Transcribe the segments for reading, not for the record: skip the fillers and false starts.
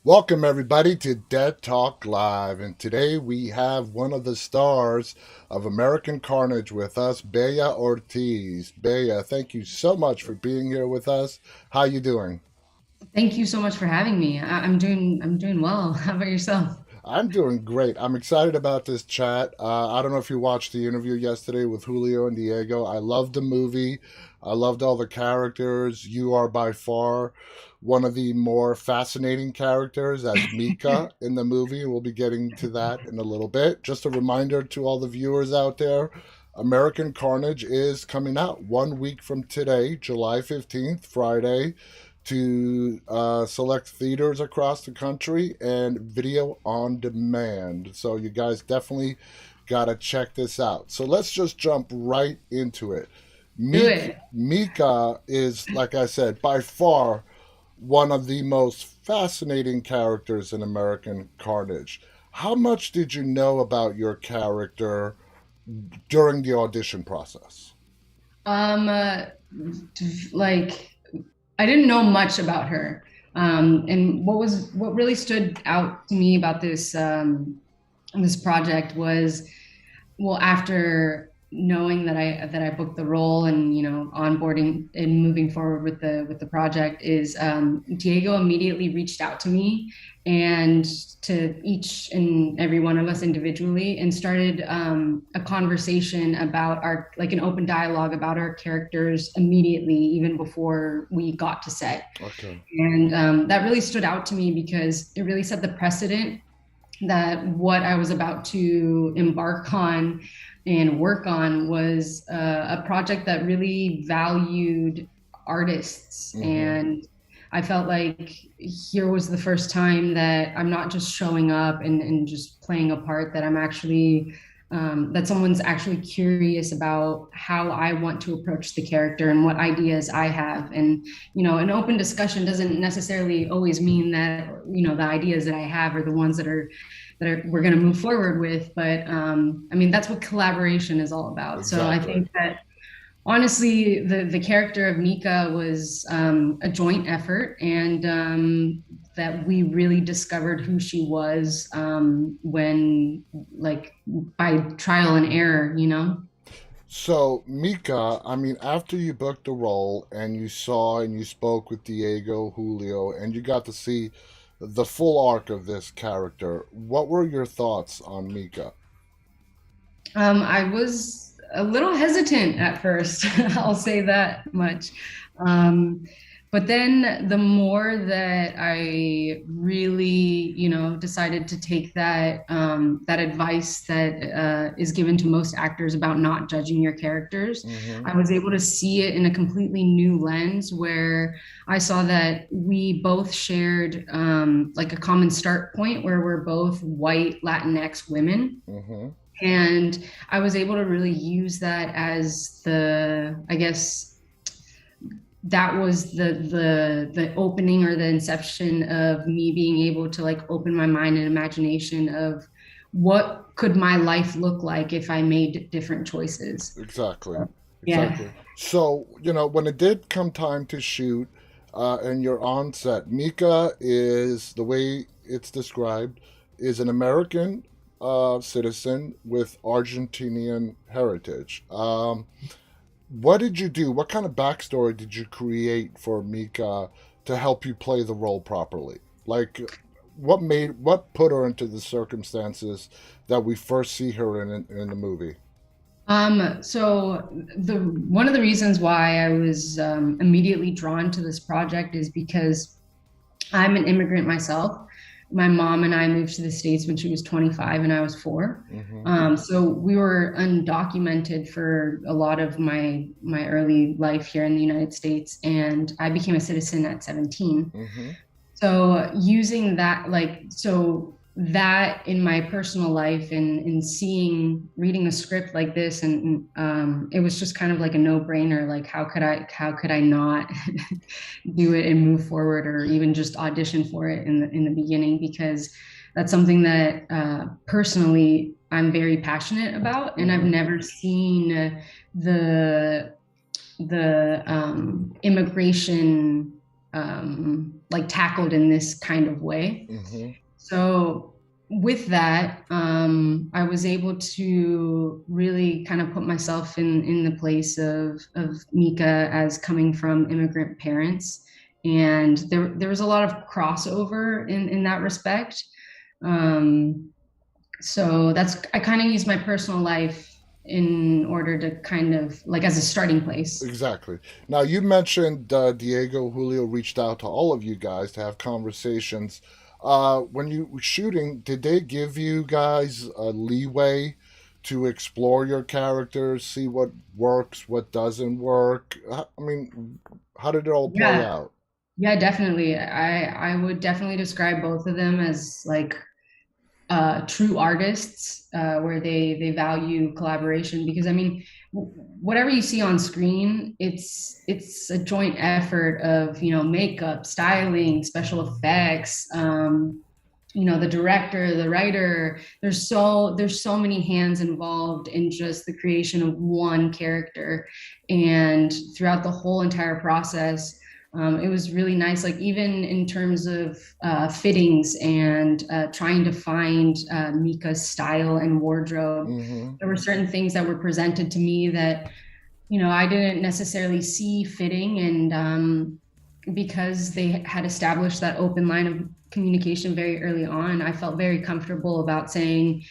Welcome, everybody, to Dead Talk Live. And today we have one of the stars of American Carnage with us, Bea Ortiz. Bea, thank you so much for being here with us. How you doing? Thank you so much for having me. I'm doing well. How about yourself? I'm doing great. I'm excited about this chat. I don't know if you watched the interview yesterday with Julio and Diego. I loved the movie. I loved all the characters. You are by far one of the more fascinating characters as Mika in the movie. We'll be getting to that in a little bit. Just a reminder to all the viewers out there, American Carnage is coming out 1 week from today, July 15th, Friday, to select theaters across the country and video on demand. So you guys definitely got to check this out. So let's just jump right into it. Do it. Mika is, like I said, by far one of the most fascinating characters in American Carnage. How much did you know about your character during the audition process? Um, uh, like I didn't know much about her. And what really stood out to me about this project was, well, after knowing that I booked the role and onboarding and moving forward with the project is Diego immediately reached out to me and to each and every one of us individually and started a conversation about our like an open dialogue about our characters immediately, even before we got to set. Okay. And that really stood out to me because it really set the precedent that what I was about to embark on and work on was a project that really valued artists. Mm-hmm. And I felt like here was the first time that I'm not just showing up and just playing a part, that I'm actually that someone's actually curious about how I want to approach the character and what ideas I have. And, an open discussion doesn't necessarily always mean that, the ideas that I have are the ones that we're going to move forward with. But I mean, that's what collaboration is all about. So I Exactly. think that honestly, the character of Mika was a joint effort, and that we really discovered who she was when, like, by trial and error. So, Mika, I mean, after you booked the role and you saw and you spoke with Diego, Julio, and you got to see the full arc of this character, what were your thoughts on Mika? I was a little hesitant at first, I'll say that much. Um, but then the more that I really, decided to take that advice that is given to most actors about not judging your characters, Mm-hmm. I was able to see it in a completely new lens where I saw that we both shared like a common start point where we're both white Latinx women. Mm-hmm. And I was able to really use that as I guess that was the opening or the inception of me being able to like open my mind and imagination of what could my life look like if I made different choices. Exactly. Yeah. Exactly. So, when it did come time to shoot and you're on set, Mika is, the way it's described, is an American citizen with Argentinian heritage. What did you do? What kind of backstory did you create for Mika to help you play the role properly? Like, what put her into the circumstances that we first see her in the movie? So the one of the reasons why I was immediately drawn to this project is because I'm an immigrant myself. My mom and I moved to the States when she was 25 and I was 4. Mm-hmm. So we were undocumented for a lot of my early life here in the United States, and I became a citizen at 17. Mm-hmm. So using that, that in my personal life and reading a script like this, and it was just kind of like a no-brainer. Like, how could I not do it and move forward, or even just audition for it in the beginning, because that's something that personally I'm very passionate about, and I've Mm-hmm. never seen the immigration. like tackled in this kind of way. Mm-hmm. So with that, I was able to really kind of put myself in the place of Mika as coming from immigrant parents, and there was a lot of crossover in that respect. Um, so that's I kind of use my personal life in order to kind of like as a starting place. Exactly. Now, you mentioned Diego Julio reached out to all of you guys to have conversations. When you were shooting, did they give you guys a leeway to explore your characters, see what works, what doesn't work? I mean, how did it all play Yeah, out? yeah, definitely. I would definitely describe both of them as like true artists, where they value collaboration, because I mean whatever you see on screen, it's a joint effort of makeup, styling, special effects, the director, the writer. There's so many hands involved in just the creation of one character, and throughout the whole entire process, it was really nice, like even in terms of fittings and trying to find Mika's style and wardrobe. Mm-hmm. There were certain things that were presented to me that I didn't necessarily see fitting, and because they had established that open line of communication very early on, I felt very comfortable about saying,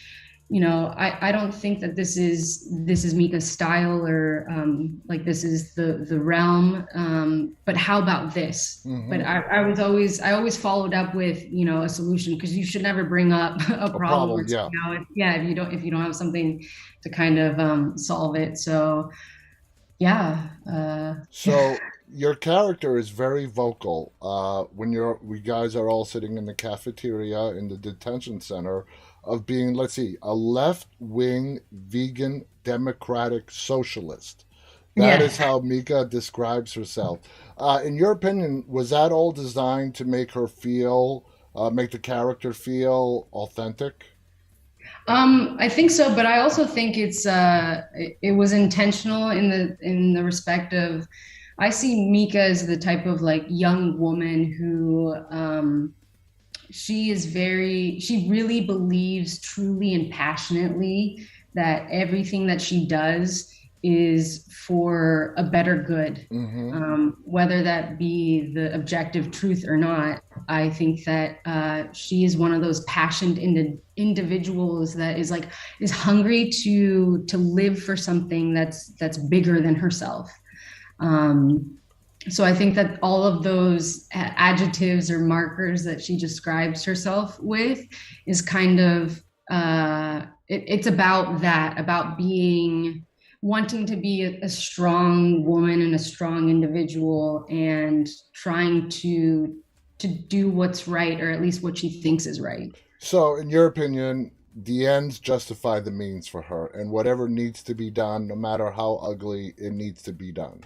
I don't think that this is Mika's style, or like this is the realm. But how about this? But Mm-hmm. I always followed up with a solution, because you should never bring up a A problem or problem, yeah. if you don't have something to kind of solve it. So yeah, So your character is very vocal. When we guys are all sitting in the cafeteria in the detention center, of being, let's see, a left-wing vegan democratic socialist. That is yes. how Mika describes herself. In your opinion, was that all designed to make her feel, make the character feel authentic? I think so, but I also think it was intentional in the respect of, I see Mika as the type of like young woman who she really believes truly and passionately that everything that she does is for a better good, Mm-hmm. whether that be the objective truth or not. I think that she is one of those passionate individuals that is hungry to live for something that's bigger than herself. Um, so I think that all of those adjectives or markers that she describes herself with is kind of it's about that, about being wanting to be a strong woman and a strong individual, and trying to do what's right, or at least what she thinks is right. So, in your opinion, the ends justify the means for her, and whatever needs to be done, no matter how ugly, it needs to be done.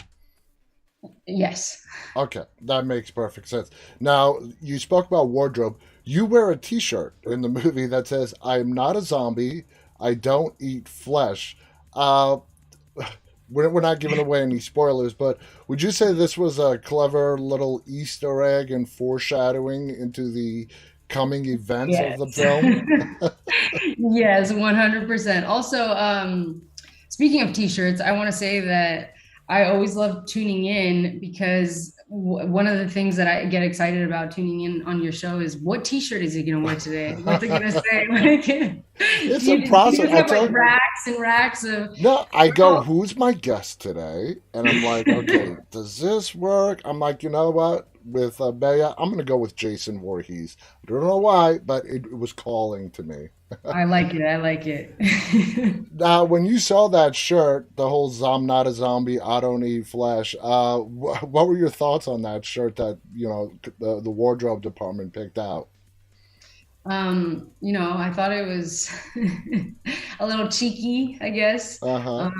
Yes. Okay, that makes perfect sense. Now, you spoke about wardrobe. You wear a t shirt in the movie that says, I'm not a zombie, I don't eat flesh. Uh, we're not giving away any spoilers, but would you say this was a clever little Easter egg and foreshadowing into the coming events of the Yes. film? Yes, 100%. Also, speaking of t-shirts, I want to say that I always love tuning in, because one of the things that I get excited about tuning in on your show is, what t-shirt is he going to wear today? What's he going to say? It's do a you process. just I have tell like you. racks and racks of, No, I go, oh, who's my guest today? And I'm like, okay, does this work? I'm like, you know what? With Bea, I'm going to go with Jason Voorhees. I don't know why, but it was calling to me. I like it. I like it. Now, when you saw that shirt, the whole "I'm not a zombie, I don't eat flesh," what were your thoughts on that shirt that the wardrobe department picked out? I thought it was a little cheeky, I guess. Uh huh.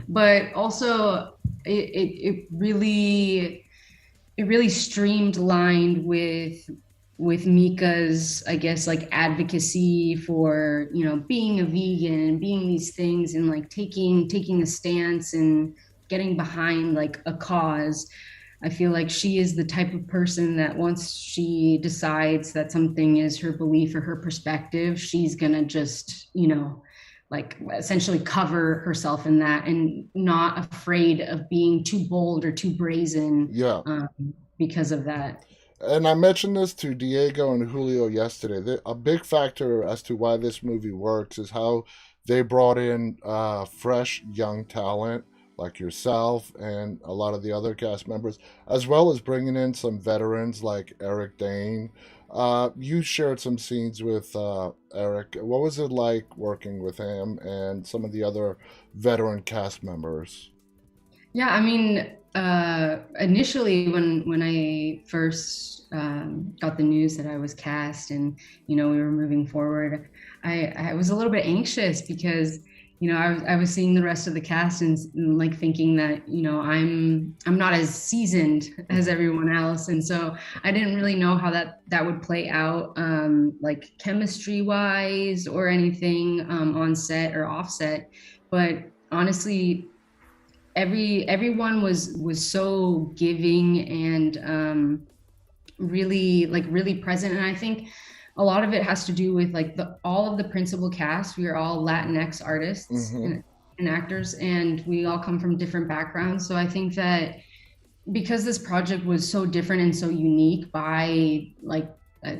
But also it really streamlined with Mika's, I guess, like advocacy for, being a vegan and being these things, and like taking a stance and getting behind like a cause. I feel like she is the type of person that once she decides that something is her belief or her perspective, she's gonna just, like essentially cover herself in that and not afraid of being too bold or too brazen Yeah. because of that. And I mentioned this to Diego and Julio yesterday. A big factor as to why this movie works is how they brought in fresh young talent like yourself and a lot of the other cast members, as well as bringing in some veterans like Eric Dane. You shared some scenes with Eric. What was it like working with him and some of the other veteran cast members? Yeah, I mean, initially when I first got the news that I was cast and we were moving forward, I was a little bit anxious because I was seeing the rest of the cast and like thinking that I'm not as seasoned as everyone else, and so I didn't really know how that would play out, like chemistry wise or anything on set or offset. But honestly, everyone was so giving and really present, and I think a lot of it has to do with like the all of the principal cast. We are all Latinx artists Mm-hmm. and actors, and we all come from different backgrounds. So I think that because this project was so different and so unique, by like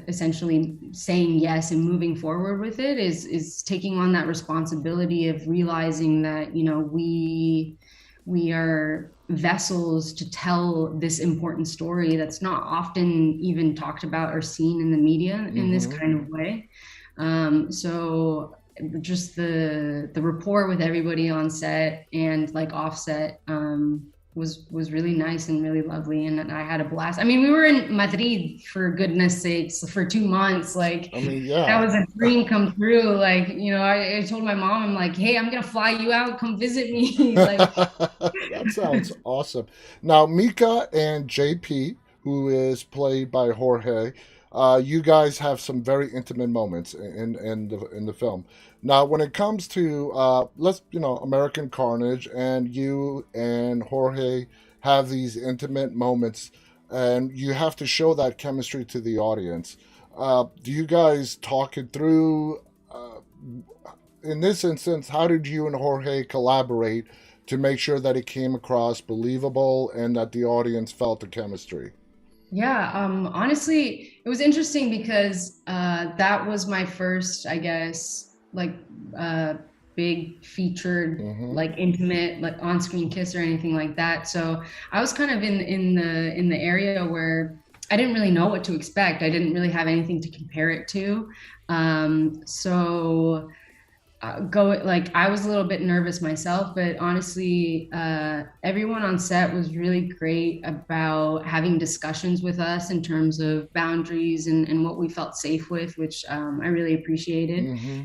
essentially saying yes and moving forward with it is taking on that responsibility of realizing that we are vessels to tell this important story that's not often even talked about or seen in the media in this Mm-hmm. kind of way. So just the rapport with everybody on set and like offset was really nice and really lovely, and I had a blast. I mean, we were in Madrid, for goodness sakes, for 2 months. Like I mean, that yeah. was a dream come true. Like I told my mom, I'm like, hey, I'm gonna fly you out, come visit me. Like That sounds awesome. Now, Mika and JP, who is played by Jorge, you guys have some very intimate moments in the film. Now, when it comes to let's American Carnage, and you and Jorge have these intimate moments, and you have to show that chemistry to the audience. Do you guys talk it through? In this instance, how did you and Jorge collaborate to make sure that it came across believable and that the audience felt the chemistry? yeah, honestly, it was interesting because that was my first, I guess, like uh, big featured, Mm-hmm. like intimate, like on-screen kiss or anything like that. So I was kind of in the area where I didn't really know what to expect. I didn't really have anything to compare it to. So go like I was a little bit nervous myself, but honestly, everyone on set was really great about having discussions with us in terms of boundaries and what we felt safe with, which I really appreciated. Mm-hmm.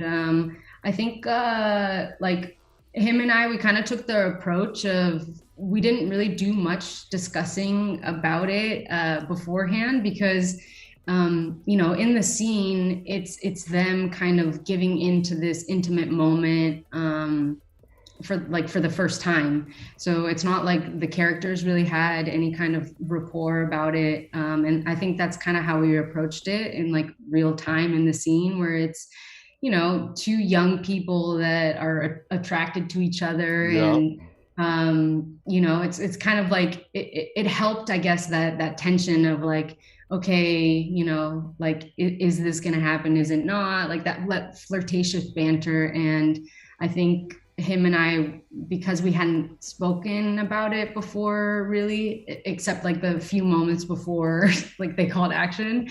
And I think like him and I, we kind of took the approach of we didn't really do much discussing about it beforehand because in the scene, it's them kind of giving into this intimate moment for the first time. So it's not like the characters really had any kind of rapport about it. And I think that's kind of how we approached it in like real time in the scene, where it's two young people that are attracted to each other, Yeah. and it's kind of like it helped, I guess, that tension of like, okay, like is this gonna happen, is it not, like that flirtatious banter. And I think him and I, because we hadn't spoken about it before really, except like the few moments before like they called action,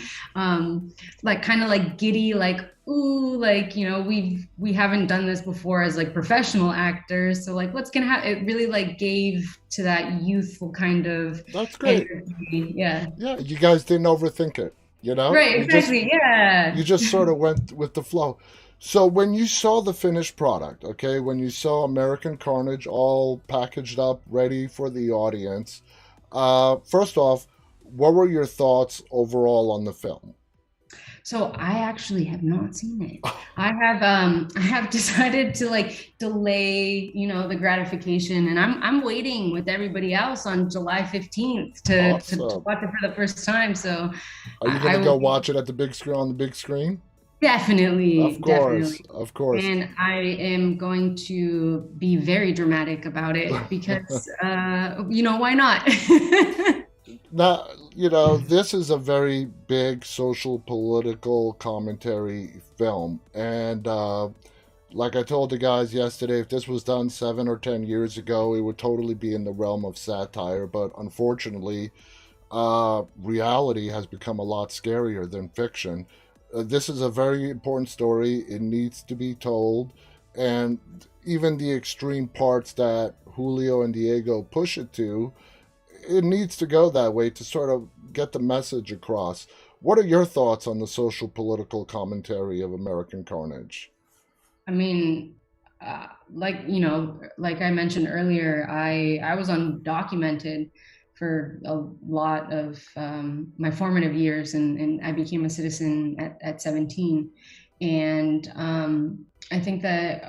like kind of like giddy, like ooh, like we haven't done this before as like professional actors, so like what's gonna happen, it really like gave to that youthful kind of That's great. energy. Yeah, Yeah, you guys didn't overthink it. right, You just exactly, yeah. you just sort of went with the flow. So when you saw the finished product, okay, when you saw American Carnage all packaged up, ready for the audience, first off, what were your thoughts overall on the film? So I actually have not seen it. I have decided to like delay, the gratification, and I'm waiting with everybody else on July 15th to Awesome. watch it for the first time. So Are you I gonna will go be watch it at the big screen on the big screen? Of definitely, course, definitely. of course. And I am going to be very dramatic about it because why not? Now, this is a very big social political commentary film, and like I told the guys yesterday, if this was done 7 or 10 years ago, it would totally be in the realm of satire. But unfortunately, reality has become a lot scarier than fiction. This is a very important story. It needs to be told. And even the extreme parts that Julio and Diego push it to, it needs to go that way to sort of get the message across. What are your thoughts on the social political commentary of American Carnage? I mean, like I mentioned earlier, I was undocumented for a lot of my formative years, and I became a citizen at 17. And I think that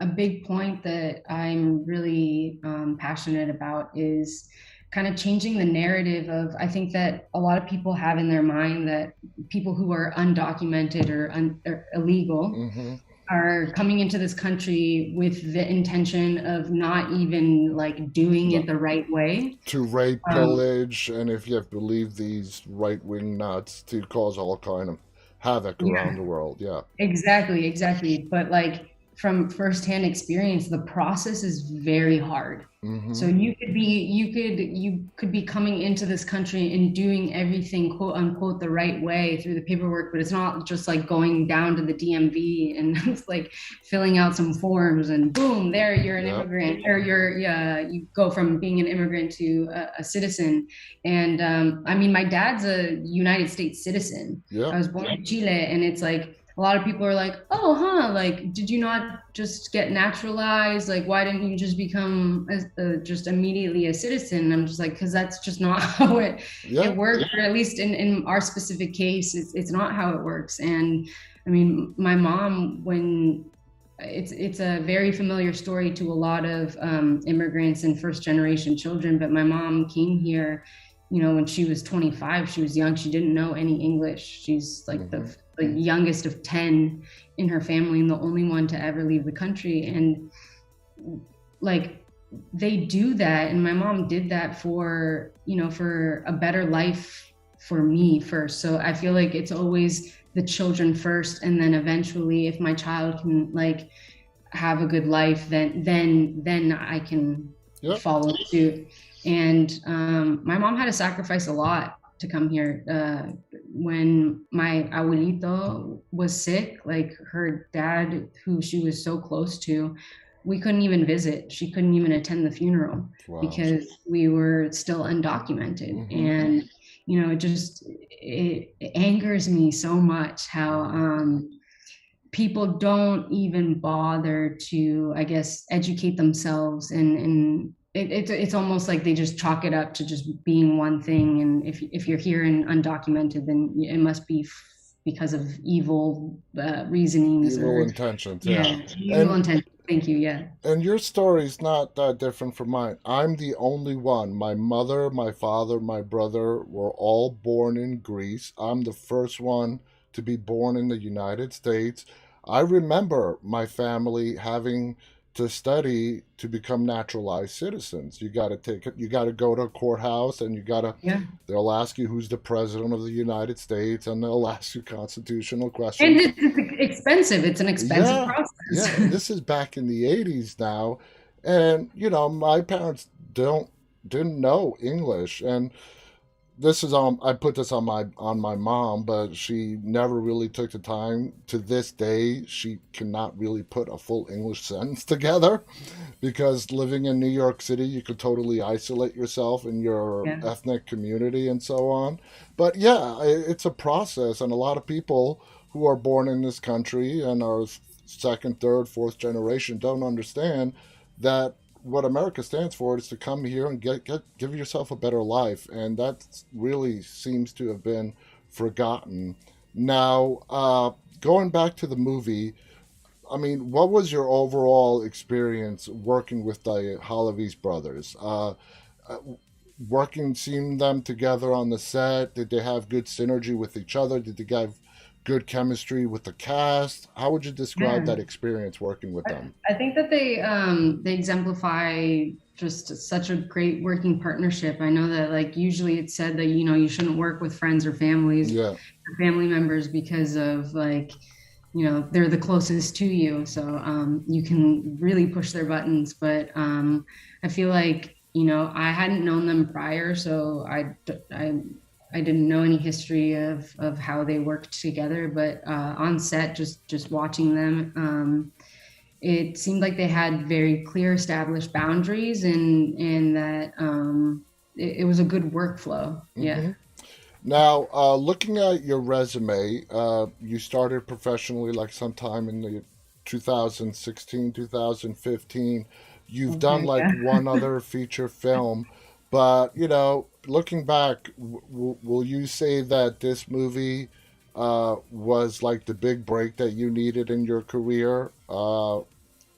a big point that I'm really passionate about is kind of changing the narrative of, I think that a lot of people have in their mind that people who are undocumented or illegal Mm-hmm. are coming into this country with the intention of not even like doing it No. the right way. To rape, Um, pillage, and if you have to believe these right-wing nuts, to cause all kind of havoc around yeah, the world. Yeah. exactly, exactly. But like from firsthand experience, the process is very hard. So Mm-hmm. you could be coming into this country and doing everything quote unquote the right way through the paperwork, but it's not just like going down to the DMV and it's like filling out some forms and boom, there you're an Yeah. immigrant, or you go from being an immigrant to a citizen. And I mean, my dad's a United States citizen. Yeah. I was born in Chile, and it's like a lot of people are like, oh, huh, like, did you not just get naturalized? Like, why didn't you just become just immediately a citizen? And I'm just like, because that's just not how Yeah. it works, or at least in our specific case, it's not how it works. And I mean, my mom, when it's a very familiar story to a lot of immigrants and first generation children, but my mom came here, when she was 25. She was young, she didn't know any English. She's like Mm-hmm. the youngest of 10 in her family and the only one to ever leave the country. And like they do that, and my mom did that for a better life for me first. So I feel like it's always the children first, and then eventually if my child can like have a good life, then I can Yeah. follow suit. And my mom had to sacrifice a lot to come here. When my abuelito was sick, like her dad, who she was so close to, we couldn't even visit. She couldn't even attend the funeral Wow. because we were still undocumented. Mm-hmm. And it angers me so much how Mm-hmm. people don't even bother to, I guess, educate themselves, and it's almost like they just chalk it up to just being one thing. And if you're here and undocumented, then it must be because of evil reasonings, Evil or intentions. Yeah. yeah, evil And intent. Thank you. Yeah. your story's not that different from mine. I'm the only one. My mother, my father, my brother were all born in Greece. I'm the first one to be born in the United States. I remember my family having to study to become naturalized citizens. You got to go to a courthouse, and Yeah. they'll ask you who's the president of the United States, and they'll ask you constitutional And questions. it's expensive. It's an expensive Yeah, yeah, and process. this is back in the 80s now. And, my parents didn't know English. And this is I put this on my mom, but she never really took the time. To this day, she cannot really put a full English sentence together, because living in New York City, you could totally isolate yourself in your Yeah. ethnic community and so on. But yeah, it's a process, and a lot of people who are born in this country and are second, third, fourth generation don't understand that what America stands for is to come here and give yourself a better life, and that really seems to have been forgotten Now, going back to the movie, I mean, what was your overall experience working with the Hollaby brothers? Uh, Working, seeing them together on the set, did they have good synergy with each other? Did they have good chemistry with the cast? How would you describe Yeah. that experience working with I, them? I think that they exemplify just such a great working partnership. I know that like usually it's said that you shouldn't work with friends or families Yeah. or family members because of like they're the closest to you, so you can really push their buttons. But I feel like I hadn't known them prior, so I didn't know any history of how they worked together. But on set, just watching them, it seemed like they had very clear established boundaries, and that it was a good workflow. Yeah. Hmm. Now, looking at your resume, you started professionally like sometime in the 2016, 2015. You've done Okay. like Yeah. one other feature film, but looking back, will you say that this movie was like the big break that you needed in your career?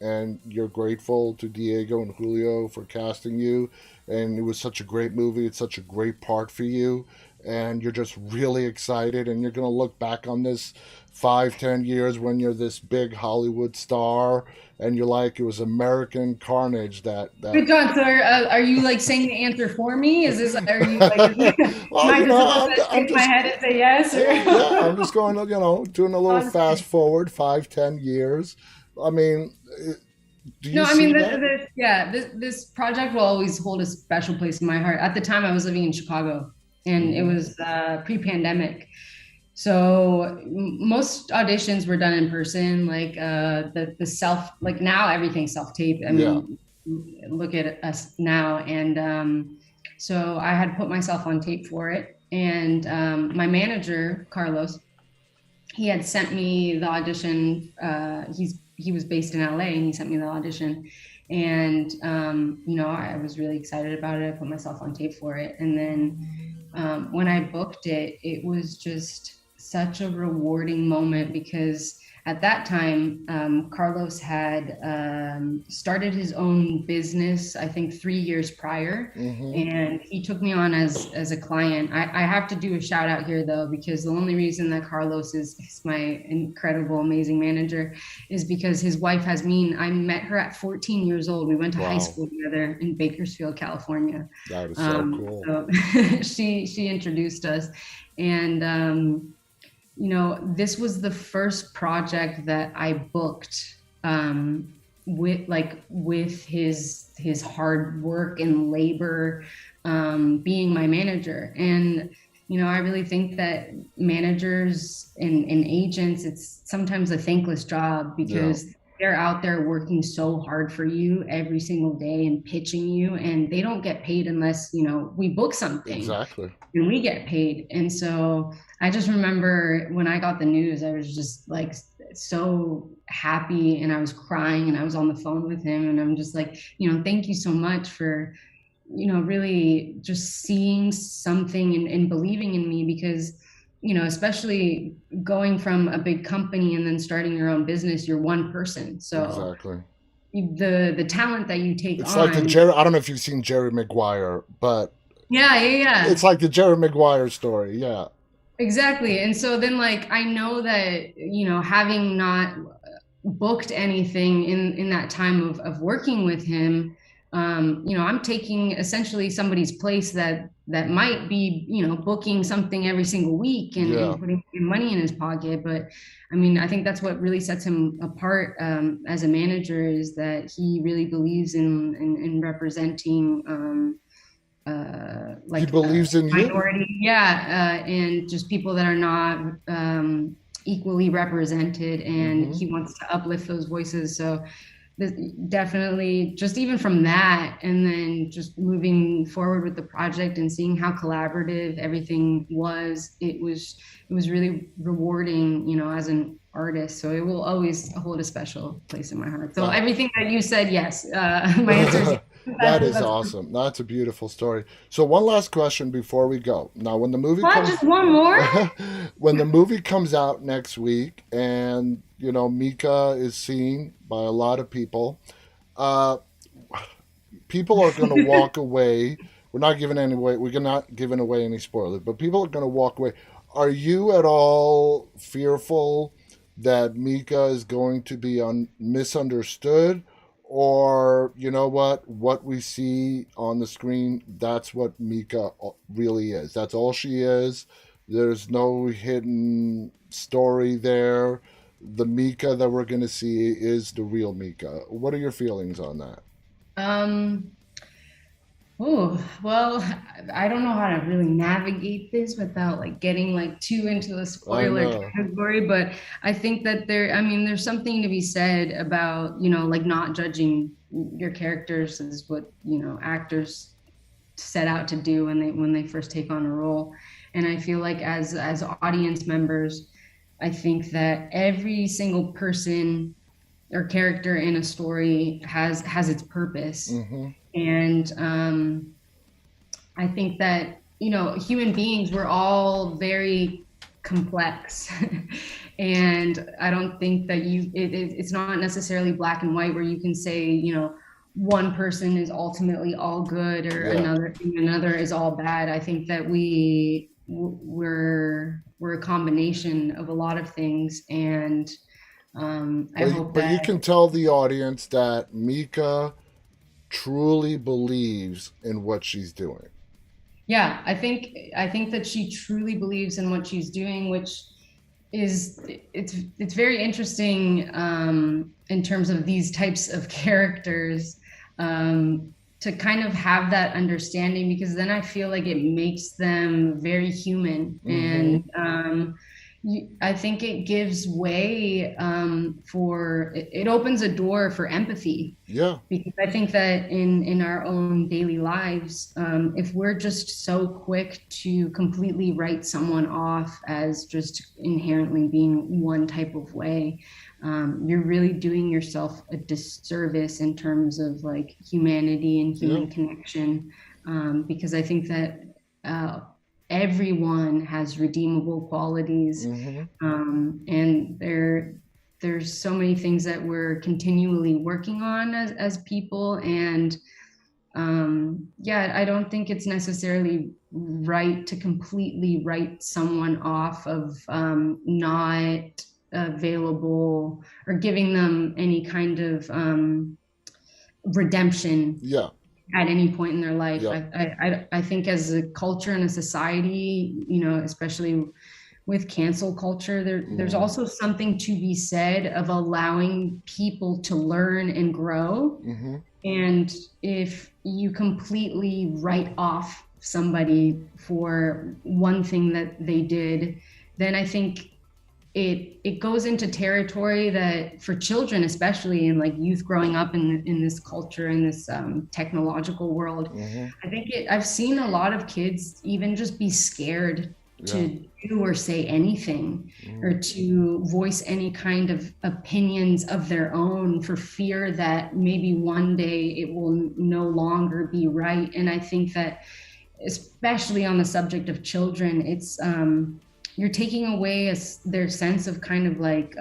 And you're grateful to Diego and Julio for casting you. And it was such a great movie. It's such a great part for you. And you're just really excited. And you're going to look back on this 5, 10 years when you're this big Hollywood star. And you're like, it was American Carnage that Good, John. So are you like saying the answer for me? Is this, are you like, am well, I just supposed to I'm shake my just, head and say yes? yeah, I'm Or just going, doing a little fast honestly, forward 5, 10 years. I mean, do no, you I mean, see that? this project will always hold a special place in my heart. At the time, I was living in Chicago, and it Hmm. was pre-pandemic. So most auditions were done in person, like the self, like now everything's self-tape. I Yeah. mean, look at us now. And so I had put myself on tape for it. And my manager, Carlos, he had sent me the audition. He was based in LA, and he sent me the audition. And I was really excited about it. I put myself on tape for it, and then when I booked it, it was just such a rewarding moment because at that time, Carlos had started his own business, I think 3 years prior, Hmm. and he took me on as a client. I have to do a shout out here though, because the only reason that Carlos is my incredible, amazing manager is because his wife has me. I met her at 14 years old. We went to high Wow. school together in Bakersfield, California. That is so cool. So she introduced us, and this was the first project that I booked with his hard work and labor, being my manager. And I really think that managers and agents, it's sometimes a thankless job Yeah, because they're out there working so hard for you every single day and pitching you, and they don't get paid unless we book something exactly. and we get paid. And so I just remember when I got the news, I was just like so happy, and I was crying, and I was on the phone with him, and I'm just like, thank you so much for really just seeing something and believing in me, because especially going from a big company and then starting your own business, you're one person. So Exactly. the talent that you take It's like the on. Jerry. I don't know if you've seen Jerry Maguire, but Yeah, yeah, it's yeah. like the Jerry Maguire story. Yeah. Exactly. And so then like I know that, having not booked anything in that time of working with him, I'm taking essentially somebody's place that might be, booking something every single week Yeah. and putting money in his pocket. But I mean, I think that's what really sets him apart as a manager, is that he really believes in representing He believes in you. minority, yeah, and just people that are not equally represented, and Hmm. he wants to uplift those voices. So definitely, just even from that, and then just moving forward with the project and seeing how collaborative everything was, it was really rewarding, as an artist. So it will always hold a special place in my heart. So Uh, everything that you said, yes, my answer is yes. That is That's awesome. That's a beautiful story. So one last question before we go. Now, when the movie what? comes, Just one more? when the movie comes out next week, and Mika is seen by a lot of people, uh, people are going to walk away. We're not giving any away. We're not giving away any spoilers, but people are going to walk away. Are you at all fearful that Mika is going to be misunderstood, or what we see on the screen? That's what Mika really is. That's all she is. There's no hidden story there. The Mika that we're going to see is the real Mika. What are your feelings on that? Um, oh, well, I don't know how to really navigate this without like getting like too into the I spoiler know. category, but I think that I mean, there's something to be said about, like not judging your characters as what, actors set out to do when they first take on a role. And I feel like as audience members, I think that every single person or character in a story has its purpose. Mm-hmm. And I think that, human beings, we're all very complex. And I don't think that it's not necessarily black and white where you can say, one person is ultimately all good or Yeah. another is all bad. I think that we're a combination of a lot of things. And I hope But that, you can tell the audience that Mika truly believes in what she's doing. yeah, I think that she truly believes in what she's doing, which is it's very interesting in terms of these types of characters, to kind of have that understanding, because then I feel like it makes them very human. Mm-hmm. And I think it gives way, it opens a door for empathy, Yeah. because I think that in our own daily lives, if we're just so quick to completely write someone off as just inherently being one type of way, you're really doing yourself a disservice in terms of like humanity and Yeah. human connection, because I think that everyone has redeemable qualities, Mm-hmm. and there's so many things that we're continually working on as people. And yeah, I don't think it's necessarily right to completely write someone off of not available or giving them any kind of redemption Yeah. at any point in their life. Yeah. I think as a culture and a society, especially with cancel culture, there's Mm-hmm. also something to be said of allowing people to learn and grow. Mm-hmm. And if you completely write off somebody for one thing that they did, then I think it goes into territory that for children, especially, and like youth growing up in this culture, in this technological world, Mm-hmm. I've seen a lot of kids even just be scared Yeah. to do or say anything, Mm-hmm. or to voice any kind of opinions of their own, for fear that maybe one day it will no longer be right. And I think that, especially on the subject of children, it's you're taking away their sense of kind of like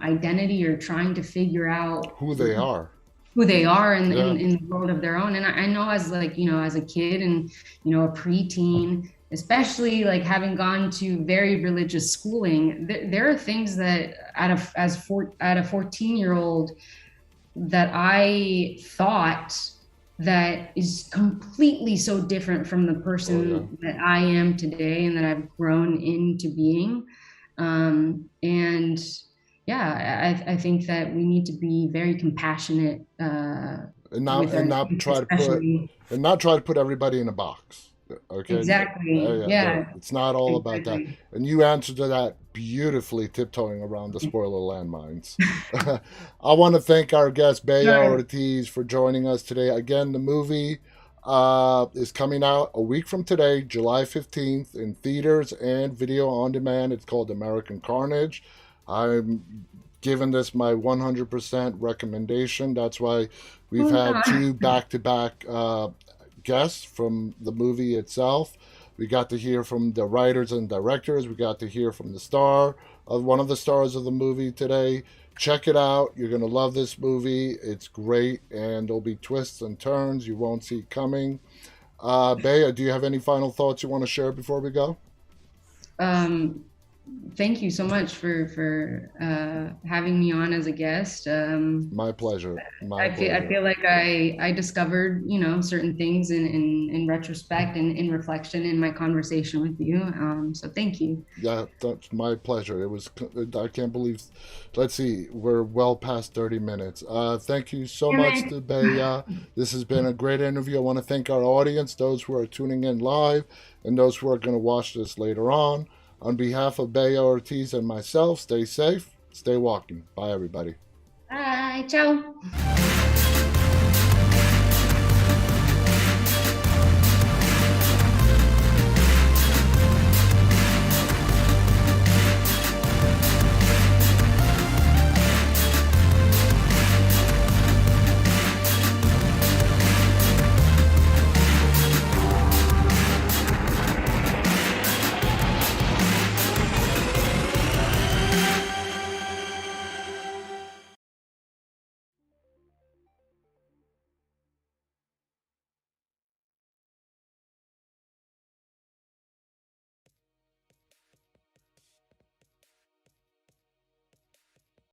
identity, or trying to figure out Who they are. who they are in, Yeah. in the world of their own. And I know, as like, as a kid and, a preteen, especially like having gone to very religious schooling, there are things that at a 14-year-old that I thought that is completely so different from the Oh yeah. person that I am today and that I've grown into being. And yeah, I think that we need to be very compassionate And with not our and not youth, try to put especially. and not try to put everybody in a box. Okay. Exactly. Yeah. Yeah, It's not all about that. exactly. And you answered to that beautifully, tiptoeing around the spoiler landmines. I want to thank our guest Bea Right. Ortiz for joining us today. Again, the movie is coming out a week from today, July 15th, in theaters and video on demand. It's called American Carnage. I'm giving this my 100% recommendation. That's why We've Oh had God. two back-to-back guests from the movie itself. We got to hear from the writers and directors. We got to hear from the star of one of the stars of the movie today. Check it out. You're going to love this movie. It's great, and there'll be twists and turns you won't see coming. Bea, do you have any final thoughts you want to share before we go? Um, Thank you so much for having me on as a guest. My pleasure. My I pleasure. feel like I discovered, you know, certain things in retrospect and in reflection in my conversation with you. So thank you. Yeah, that's my pleasure. It was, I can't believe, let's see, we're well past 30 minutes. Thank you so Damn much it. to Bea. This has been a great interview. I want to thank our audience, those who are tuning in live, and those who are going to watch this later on. On behalf of Bea Ortiz and myself, stay safe, stay walking. Bye, everybody. Bye. Ciao.